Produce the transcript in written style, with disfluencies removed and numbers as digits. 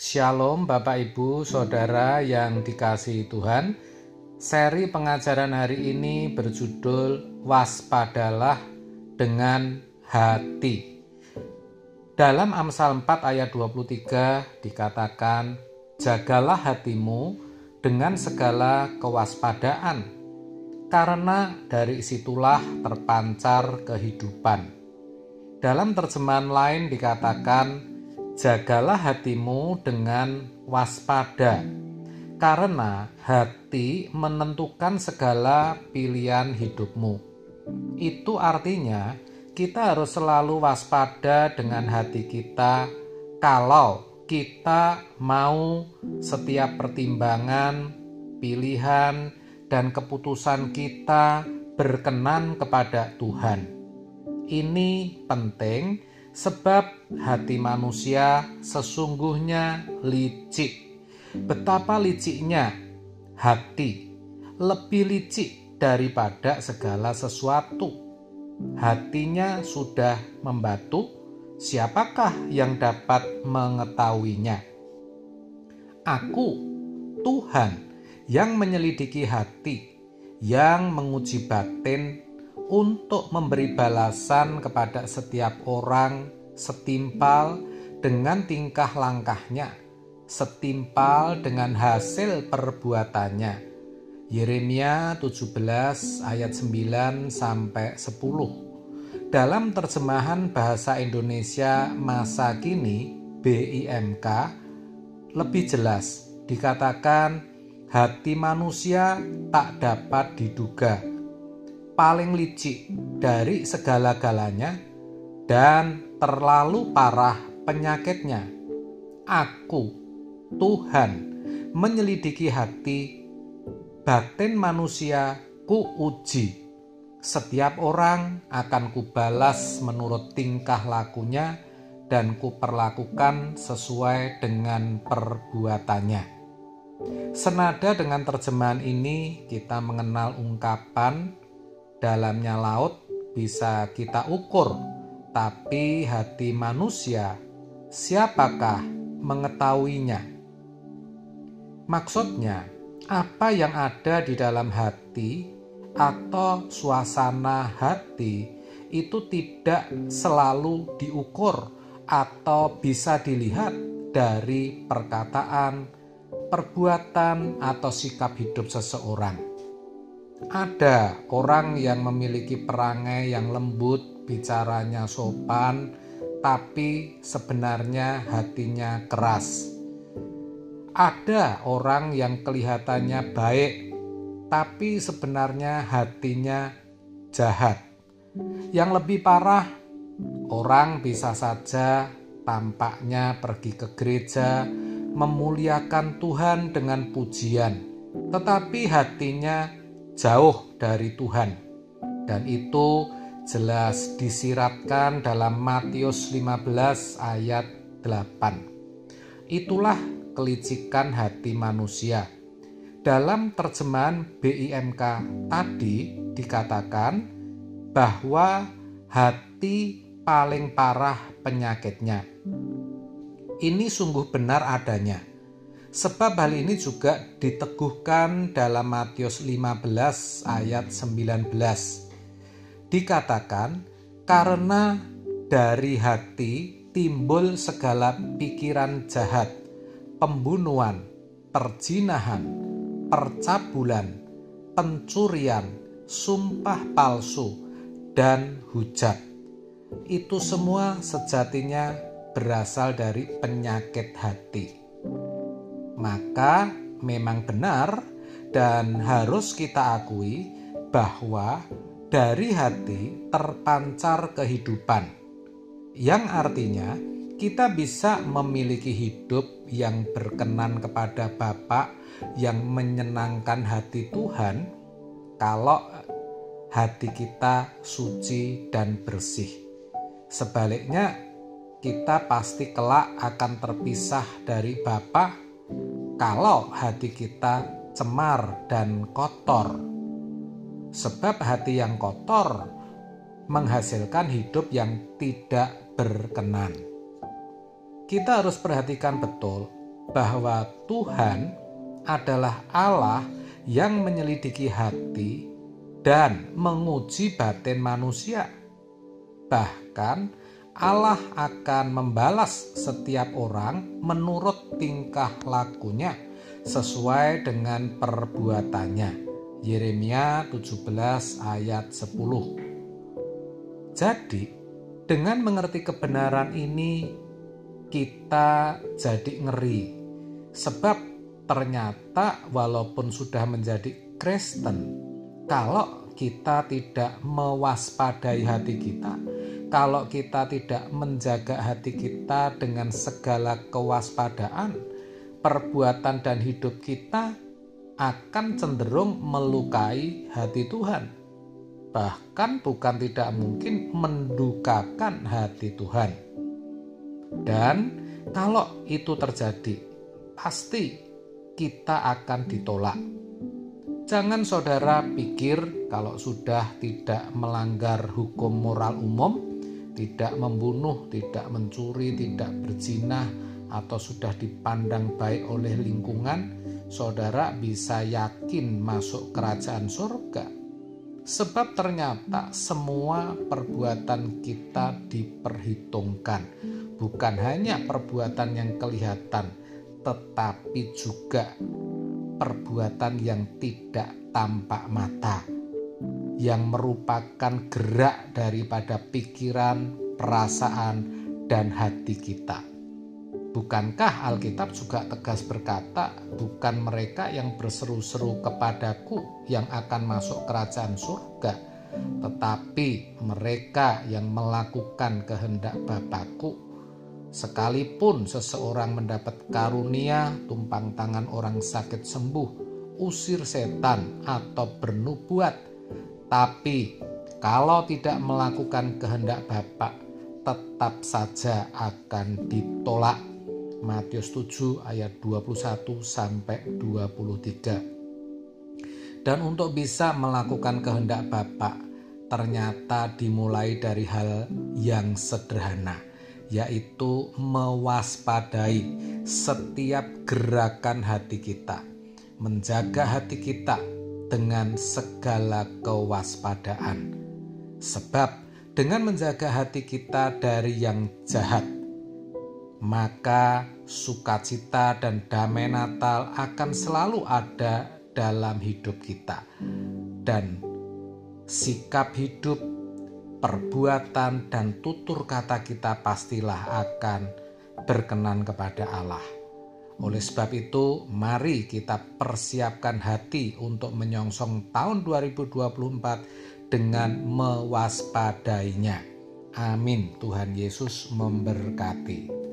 Shalom Bapak Ibu Saudara yang dikasihi Tuhan. Seri pengajaran hari ini berjudul Waspadalah dengan Hati. Dalam Amsal 4 ayat 23 dikatakan, jagalah hatimu dengan segala kewaspadaan, karena dari situlah terpancar kehidupan. Dalam terjemahan lain dikatakan, jagalah hatimu dengan waspada, karena hati menentukan segala pilihan hidupmu. Itu artinya kita harus selalu waspada dengan hati kita kalau kita mau setiap pertimbangan, pilihan, dan keputusan kita berkenan kepada Tuhan. Ini penting sebab hati manusia sesungguhnya licik. Betapa liciknya hati, lebih licik daripada segala sesuatu. Hatinya sudah membatu, siapakah yang dapat mengetahuinya? Aku, Tuhan, yang menyelidiki hati, yang menguji batin, untuk memberi balasan kepada setiap orang setimpal dengan tingkah langkahnya, setimpal dengan hasil perbuatannya. Yeremia 17 ayat 9 sampai 10. Dalam terjemahan bahasa Indonesia masa kini BIMK lebih jelas dikatakan, hati manusia tak dapat diduga, paling licik dari segala-galanya, dan terlalu parah penyakitnya. Aku, Tuhan, menyelidiki hati, batin manusia kuuji. Setiap orang akan kubalas menurut tingkah lakunya, dan kuperlakukan sesuai dengan perbuatannya. Senada dengan terjemahan ini, kita mengenal ungkapan, dalamnya laut bisa kita ukur, tapi hati manusia, siapakah mengetahuinya? Maksudnya, apa yang ada di dalam hati atau suasana hati itu tidak selalu diukur atau bisa dilihat dari perkataan, perbuatan, atau sikap hidup seseorang. Ada orang yang memiliki perangai yang lembut, bicaranya sopan, tapi sebenarnya hatinya keras. Ada orang yang kelihatannya baik, tapi sebenarnya hatinya jahat. Yang lebih parah, orang bisa saja tampaknya pergi ke gereja, memuliakan Tuhan dengan pujian, tetapi hatinya jauh dari Tuhan. Dan itu jelas disiratkan dalam Matius 15 ayat 8. Itulah kelicikan hati manusia. Dalam terjemahan BIMK tadi dikatakan bahwa hati paling parah penyakitnya. Ini sungguh benar adanya. Sebab hal ini juga diteguhkan dalam Matius 15 ayat 19. Dikatakan, karena dari hati timbul segala pikiran jahat, pembunuhan, perzinahan, percabulan, pencurian, sumpah palsu, dan hujat. Itu semua sejatinya berasal dari penyakit hati. Maka memang benar dan harus kita akui bahwa dari hati terpancar kehidupan, yang artinya kita bisa memiliki hidup yang berkenan kepada Bapa, yang menyenangkan hati Tuhan, kalau hati kita suci dan bersih. Sebaliknya, kita pasti kelak akan terpisah dari Bapa kalau hati kita cemar dan kotor. Sebab hati yang kotor menghasilkan hidup yang tidak berkenan. Kita harus perhatikan betul bahwa Tuhan adalah Allah yang menyelidiki hati dan menguji batin manusia. Bahkan Allah akan membalas setiap orang menurut tingkah lakunya sesuai dengan perbuatannya. Yeremia 17 ayat 10. Jadi, dengan mengerti kebenaran ini, kita jadi ngeri. Sebab ternyata walaupun sudah menjadi Kristen, kalau kita tidak mewaspadai hati kita, kalau kita tidak menjaga hati kita dengan segala kewaspadaan, perbuatan dan hidup kita akan cenderung melukai hati Tuhan. Bahkan bukan tidak mungkin mendukakan hati Tuhan. Dan kalau itu terjadi, pasti kita akan ditolak. Jangan saudara pikir kalau sudah tidak melanggar hukum moral umum, tidak membunuh, tidak mencuri, tidak berzina, atau sudah dipandang baik oleh lingkungan, saudara bisa yakin masuk kerajaan surga. Sebab ternyata semua perbuatan kita diperhitungkan. Bukan hanya perbuatan yang kelihatan, tetapi juga perbuatan yang tidak tampak mata, yang merupakan gerak daripada pikiran, perasaan, dan hati kita. Bukankah Alkitab juga tegas berkata, bukan mereka yang berseru-seru kepadaku yang akan masuk kerajaan surga, tetapi mereka yang melakukan kehendak Bapakku. Sekalipun seseorang mendapat karunia, tumpang tangan orang sakit sembuh, usir setan, atau bernubuat, tapi kalau tidak melakukan kehendak Bapa, tetap saja akan ditolak. Matius 7 ayat 21 sampai 23. Dan untuk bisa melakukan kehendak Bapa, ternyata dimulai dari hal yang sederhana, yaitu mewaspadai setiap gerakan hati kita, menjaga hati kita dengan segala kewaspadaan. Sebab dengan menjaga hati kita dari yang jahat, maka sukacita dan damai Natal akan selalu ada dalam hidup kita. Dan sikap hidup, perbuatan, dan tutur kata kita pastilah akan berkenan kepada Allah. Oleh sebab itu, mari kita persiapkan hati untuk menyongsong tahun 2024 dengan mewaspadainya. Amin. Tuhan Yesus memberkati.